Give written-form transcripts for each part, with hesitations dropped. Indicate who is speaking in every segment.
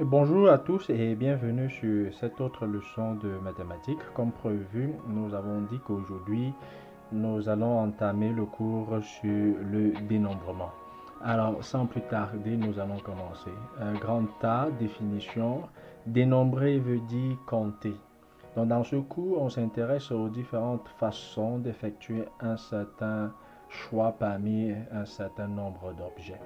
Speaker 1: Bonjour à tous et bienvenue sur cette autre leçon de mathématiques. Comme prévu, nous avons dit qu'aujourd'hui, nous allons entamer le cours sur le dénombrement. Alors, sans plus tarder, nous allons commencer. Grand A, définition. Dénombrer veut dire compter. Donc, dans ce cours, on s'intéresse aux différentes façons d'effectuer un certain choix parmi un certain nombre d'objets.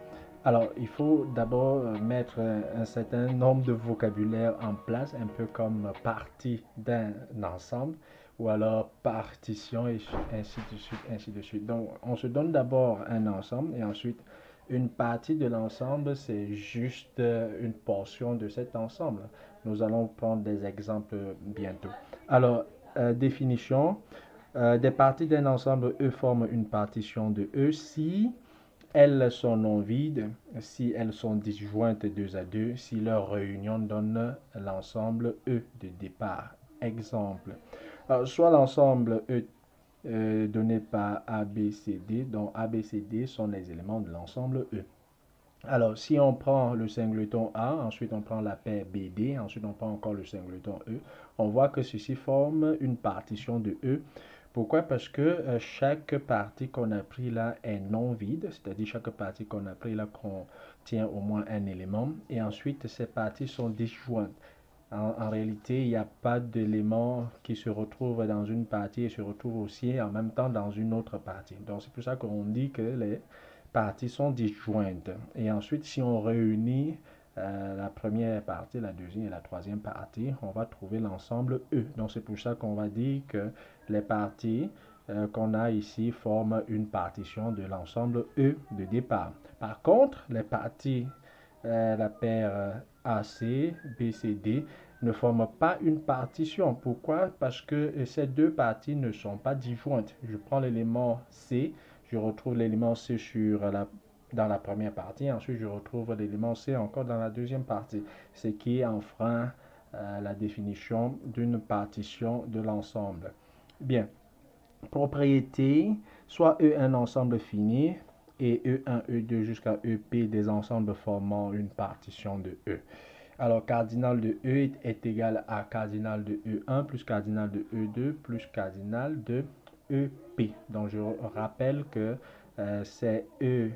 Speaker 1: Alors, il faut d'abord mettre un certain nombre de vocabulaire en place, un peu comme partie d'un ensemble, ou alors partition, et ainsi de suite, ainsi de suite. Donc, on se donne d'abord un ensemble, et ensuite, une partie de l'ensemble, c'est juste une portion de cet ensemble. Nous allons prendre des exemples bientôt. Alors, définition. Des parties d'un ensemble E forment une partition de E si elles sont non vides, si elles sont disjointes deux à deux, si leur réunion donne l'ensemble E de départ. Exemple. Soit l'ensemble E donné par A, B, C, D, dont A, B, C, D sont les éléments de l'ensemble E. Alors, si on prend le singleton A, ensuite on prend la paire BD, ensuite on prend encore le singleton E, on voit que ceci forme une partition de E. Pourquoi? Parce que chaque partie qu'on a pris là est non vide, c'est-à-dire chaque partie qu'on a pris là contient au moins un élément, et ensuite ces parties sont disjointes. En réalité, il n'y a pas d'élément qui se retrouve dans une partie et se retrouve aussi en même temps dans une autre partie. Donc c'est pour ça qu'on dit que les parties sont disjointes. Et ensuite, si on réunit la première partie, la deuxième et la troisième partie, on va trouver l'ensemble E. Donc c'est pour ça qu'on va dire que les parties qu'on a ici forment une partition de l'ensemble E de départ. Par contre, les parties, la paire AC, BCD, ne forment pas une partition. Pourquoi? Parce que ces deux parties ne sont pas disjointes. Je prends l'élément C, je retrouve l'élément C dans la première partie, ensuite je retrouve l'élément C encore dans la deuxième partie, ce qui enfreint la définition d'une partition de l'ensemble. Bien, propriété, soit E un ensemble fini et E1, E2 jusqu'à EP des ensembles formant une partition de E. Alors, cardinal de E est égal à cardinal de E1 plus cardinal de E2 plus cardinal de EP. Donc, je rappelle que ces EI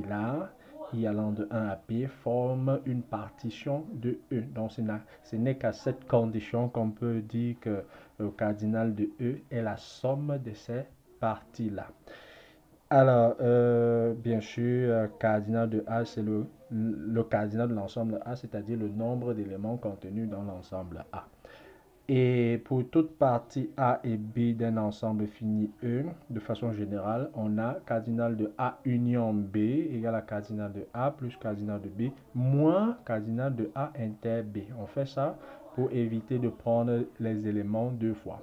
Speaker 1: là, I allant de 1 à P, forment une partition de E. Donc, ce n'est qu'à cette condition qu'on peut dire que le cardinal de E est la somme de ces parties-là. Alors, bien sûr, cardinal de A, c'est le cardinal de l'ensemble A, c'est-à-dire le nombre d'éléments contenus dans l'ensemble A. Et pour toute partie A et B d'un ensemble fini E, de façon générale, on a cardinal de A union B égale à cardinal de A plus cardinal de B moins cardinal de A inter B. On fait ça pour éviter de prendre les éléments deux fois.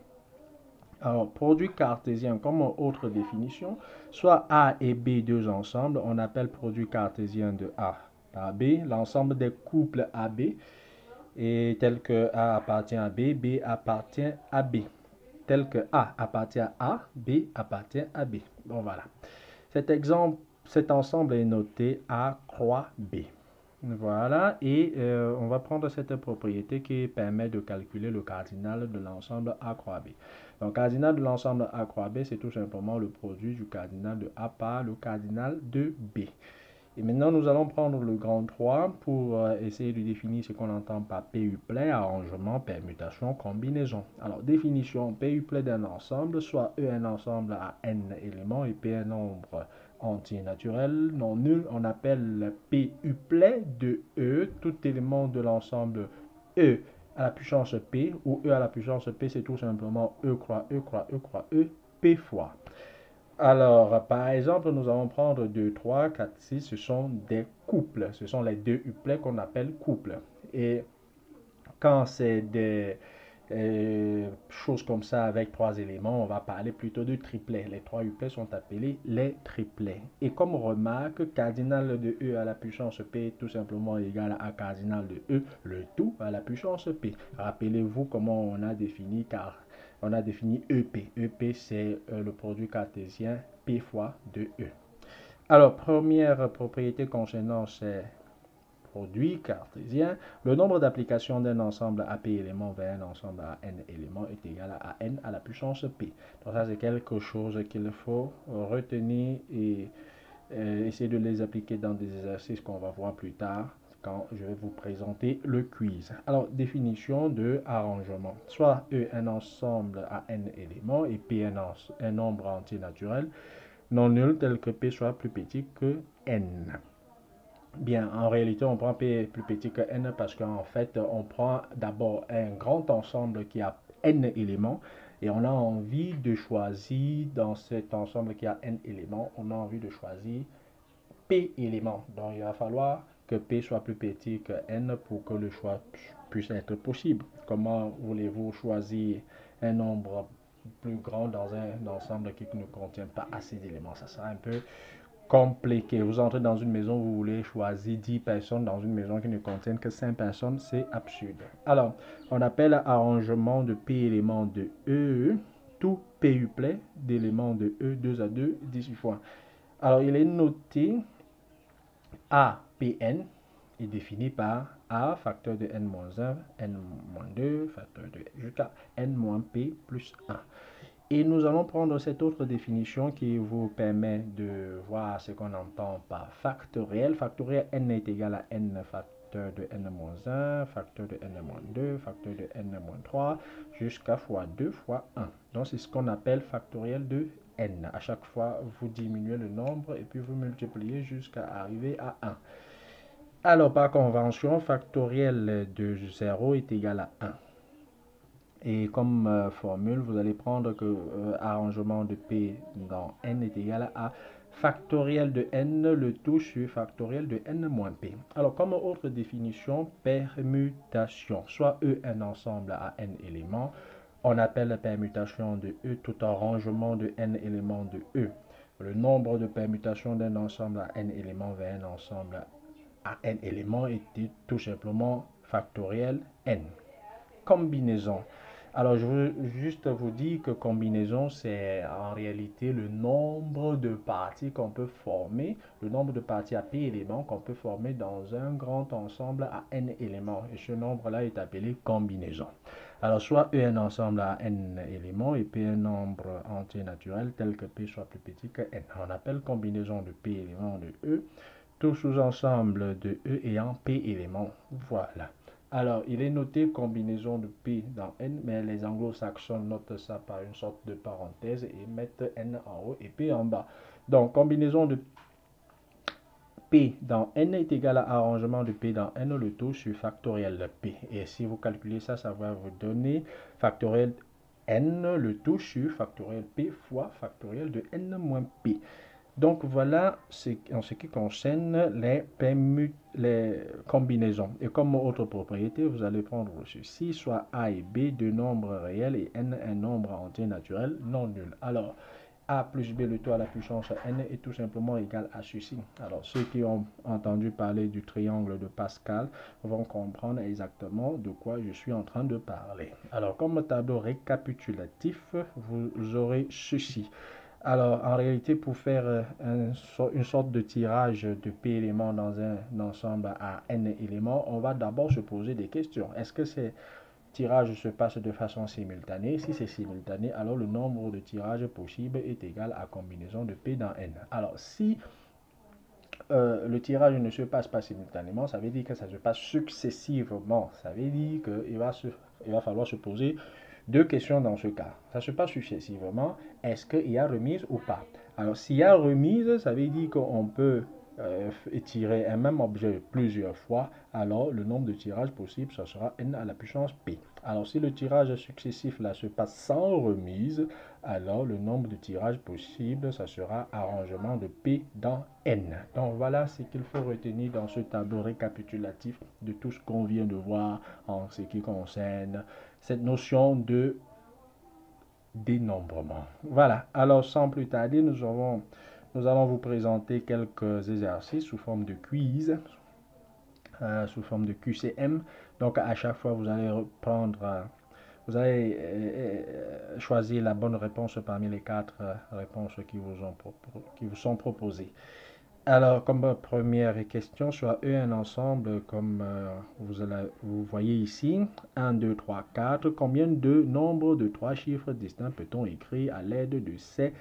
Speaker 1: Alors, produit cartésien, comme autre définition, soit A et B deux ensemble, on appelle produit cartésien de A par B, l'ensemble des couples AB, et tel que A appartient à B, B appartient à B. Tel que A appartient à A, B appartient à B. Bon, voilà. Cet ensemble est noté A croix B. Voilà, et on va prendre cette propriété qui permet de calculer le cardinal de l'ensemble A croix B. Donc, cardinal de l'ensemble A croix B, c'est tout simplement le produit du cardinal de A par le cardinal de B. Et maintenant, nous allons prendre le grand 3 pour essayer de définir ce qu'on entend par PUplet, arrangement, permutation, combinaison. Alors, définition, PUplet d'un ensemble, soit E un ensemble à n éléments et P un nombre entier naturel non nul, on appelle PUplet de E, tout élément de l'ensemble E à la puissance P, ou E à la puissance P, c'est tout simplement E croix E croix E croix E, P fois. Alors, par exemple, nous allons prendre 2, 3, 4, 6. Ce sont des couples. Ce sont les deux uplets qu'on appelle couples. Et quand c'est des choses comme ça avec trois éléments, on va parler plutôt de triplets. Les trois uplets sont appelés les triplets. Et comme remarque, cardinal de E à la puissance P est tout simplement égal à cardinal de E, le tout à la puissance P. Rappelez-vous comment on a défini EP. EP, c'est le produit cartésien P fois de E. Alors, première propriété concernant ces produit cartésien, le nombre d'applications d'un ensemble à P éléments vers un ensemble à N éléments est égal à N à la puissance P. Donc ça, c'est quelque chose qu'il faut retenir et essayer de les appliquer dans des exercices qu'on va voir plus tard quand je vais vous présenter le quiz. Alors, définition de arrangement. Soit E un ensemble à n éléments et P un nombre entier naturel non nul tel que P soit plus petit que n. Bien, en réalité, on prend P plus petit que n parce qu'en fait, on prend d'abord un grand ensemble qui a n éléments et on a envie de choisir dans cet ensemble qui a n éléments, on a envie de choisir P éléments. Donc, il va falloir que P soit plus petit que N pour que le choix puisse être possible. Comment voulez-vous choisir un nombre plus grand dans un ensemble qui ne contient pas assez d'éléments? Ça sera un peu compliqué. Vous entrez dans une maison, vous voulez choisir 10 personnes dans une maison qui ne contient que 5 personnes, c'est absurde. Alors, on appelle arrangement de P éléments de E, tout PUplet d'éléments de E 2 à 2, 18 fois. Alors, il est noté APN est défini par A facteur de n-1, n-2, facteur de jusqu'à n-p plus 1. Et nous allons prendre cette autre définition qui vous permet de voir ce qu'on entend par factoriel. Factoriel, n est égal à n facteur de n-1, facteur de n-2, facteur de n-3, jusqu'à fois 2 fois 1. Donc, c'est ce qu'on appelle factoriel de n. À chaque fois, vous diminuez le nombre et puis vous multipliez jusqu'à arriver à 1. Alors, par convention, factoriel de 0 est égal à 1. Et comme formule, vous allez prendre que arrangement de P dans n est égal à factoriel de n, le tout sur factoriel de n moins P. Alors, comme autre définition, permutation. Soit E un ensemble à n éléments, on appelle la permutation de E tout arrangement de n éléments de E. Le nombre de permutations d'un ensemble à n éléments vers un ensemble à n éléments est tout simplement factoriel n. Combinaison. Alors, je veux juste vous dire que combinaison, c'est en réalité le nombre de parties qu'on peut former, le nombre de parties à P éléments qu'on peut former dans un grand ensemble à N éléments. Et ce nombre-là est appelé combinaison. Alors, soit E un ensemble à N éléments et P un nombre entier naturel tel que P soit plus petit que N. On appelle combinaison de P éléments de E, tout sous-ensemble de E ayant P éléments. Voilà. Alors, il est noté combinaison de P dans N, mais les anglo-saxons notent ça par une sorte de parenthèse et mettent N en haut et P en bas. Donc, combinaison de P dans N est égal à arrangement de P dans N, le tout sur factoriel de P. Et si vous calculez ça, ça va vous donner factoriel N, le tout sur factoriel P fois factoriel de N moins P. Donc voilà en ce qui concerne les combinaisons. Et comme autre propriété, vous allez prendre ceci, soit A et B, deux nombres réels et N un nombre entier naturel non nul. Alors, A plus B, le tout à la puissance N est tout simplement égal à ceci. Alors, ceux qui ont entendu parler du triangle de Pascal vont comprendre exactement de quoi je suis en train de parler. Alors, comme tableau récapitulatif, vous aurez ceci. Alors, en réalité, pour faire une sorte de tirage de P éléments dans un ensemble à N éléments, on va d'abord se poser des questions. Est-ce que ces tirages se passent de façon simultanée? Si c'est simultané, alors le nombre de tirages possibles est égal à combinaison de P dans N. Alors, si le tirage ne se passe pas simultanément, ça veut dire que ça se passe successivement. Ça veut dire qu'il va falloir se poser deux questions dans ce cas. Ça se passe successivement. Est-ce qu'il y a remise ou pas? Alors, s'il y a remise, ça veut dire qu'on peut tirer un même objet plusieurs fois. Alors, le nombre de tirages possibles, ça sera n à la puissance p. Alors, si le tirage successif là se passe sans remise, alors le nombre de tirages possibles, ça sera arrangement de p dans n. Donc, voilà ce qu'il faut retenir dans ce tableau récapitulatif de tout ce qu'on vient de voir en ce qui concerne cette notion de dénombrement. Voilà, alors sans plus tarder, nous allons vous présenter quelques exercices sous forme de quiz, sous forme de QCM. Donc à chaque fois, vous allez choisir la bonne réponse parmi les quatre réponses qui vous sont proposées. Alors, comme première question, soit E un ensemble comme vous voyez ici, 1, 2, 3, 4. Combien de nombres de trois chiffres distincts peut-on écrire à l'aide de ces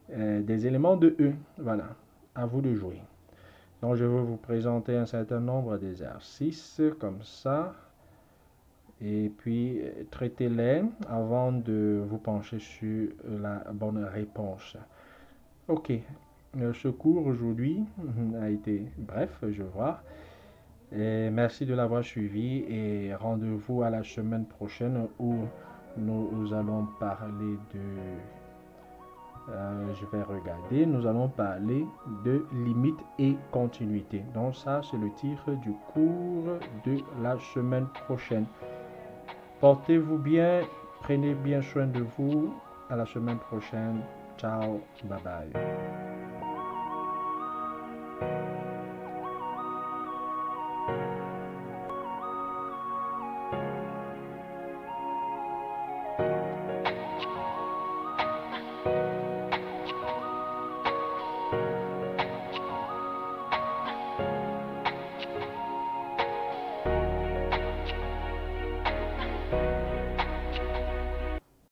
Speaker 1: des éléments de E? Voilà, à vous de jouer. Donc, je vais vous présenter un certain nombre d'exercices comme ça. Et puis, traitez-les avant de vous pencher sur la bonne réponse. Ok, ce cours aujourd'hui a été bref, je vois. Et merci de l'avoir suivi et rendez-vous à la semaine prochaine où nous allons parler je vais regarder, nous allons parler de limite et continuité. Donc ça, c'est le titre du cours de la semaine prochaine. Portez-vous bien, prenez bien soin de vous. À la semaine prochaine. Ciao, bye bye.